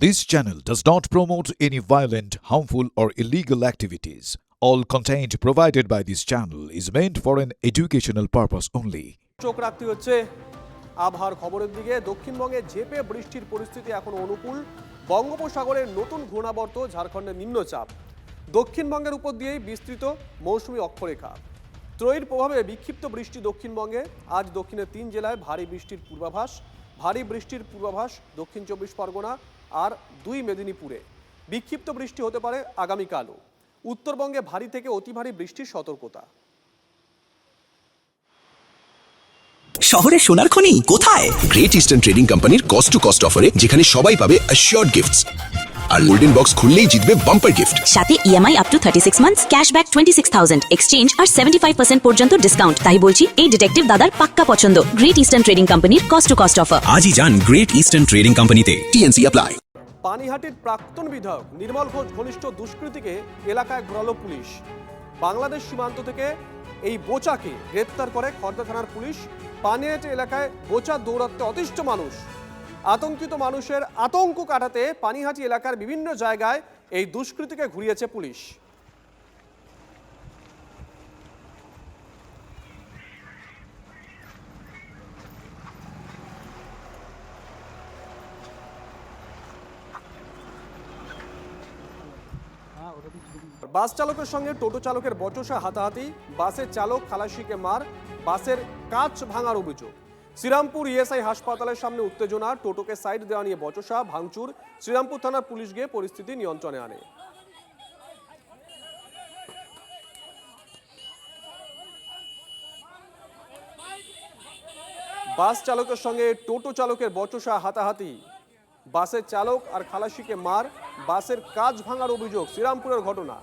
This channel does not promote any violent, harmful, or illegal activities. All content provided by this channel is meant for an educational purpose only. চোখ রাখতে হচ্ছে আবহাওয়ার খবরের দিকে। দক্ষিণবঙ্গে ঝেঁপে বৃষ্টির পরিস্থিতি এখন অনুকূল। বঙ্গোপসাগরের নতুন ঘূর্ণাবর্ত ঝাড়খণ্ডের নিম্নচাপ দক্ষিণবঙ্গের উপর দিয়েই বিস্তৃত মৌসুমী অক্ষরেখা। ত্রয়ীর প্রভাবে বিক্ষিপ্ত বৃষ্টি দক্ষিণবঙ্গে। আজ দক্ষিণের 3 জেলায় ভারী বৃষ্টির পূর্বাভাস দক্ষিণ 24 পরগনা আর 2 মেদিনীপুরে। বিক্ষিপ্ত বৃষ্টি হতে পারে আগামীকালও। উত্তরবঙ্গে ভারী থেকে অতি ভারী বৃষ্টির সতর্কতা। শহরে সোনার খনি কোথায়? গ্রেট ইস্টার্ন ট্রেডিং কোম্পানির কস্ট টু কস্ট অফারে, যেখানে সবাই পাবে অ্যাসিওরড গিফটস আর গোল্ডেন বক্স খুললেই জিতবে বাম্পার গিফট। সাথে EMI up to 36 months, cashback 26,000, exchange আর 75% পর্যন্ত ডিসকাউন্ট। তাই বলছি, এই ডিটেকটিভ দাদার পাক্কা পছন্দ। গ্রেট ইস্টার্ন ট্রেডিং কোম্পানির কস্ট টু কস্ট অফার। আজই যান গ্রেট ইস্টার্ন ট্রেডিং কোম্পানিতে। TnC apply. পানিহাটির প্রাক্তন বিধায়ক নির্মল ঘোষ ঘনিষ্ঠ দুষ্কৃতীকে এলাকায় ঘোরালো পুলিশ। বাংলাদেশ সীমান্ত থেকে এই বোচাকে গ্রেপ্তার করে খড়দা থানার পুলিশ। পানিহাটি এলাকায় বোচা দৌড়াতে অতিষ্ঠ মানুষ। আতঙ্কিত মানুষের আতঙ্ক কাটাতে পানিহাটি এলাকার বিভিন্ন জায়গায় এই দুষ্কৃতীকে ঘুরিয়েছে পুলিশ। বাস চালকের সঙ্গে টোটো চালকের বচসা হাতাহাতি, বাসের চালক খালাসিকে মার, বাসের কাঁচ ভাঙার অভিযোগ। শ্রীরামপুর ইএসআই হাসপাতালের সামনে উত্তেজনা, টোটোকে সাইড দেওয়া নিয়ে বচসা ভাঙচুর। শ্রীরামপুর থানার পুলিশ গিয়ে পরিস্থিতি নিয়ন্ত্রণে আনে। বাস চালকের সঙ্গে টোটো চালকের বচসা হাতাহাতি, বাসের চালক আর খালাসিকে মার, বাসের কাঁচ ভাঙার অভিযোগ। শ্রীরামপুরের ঘটনা।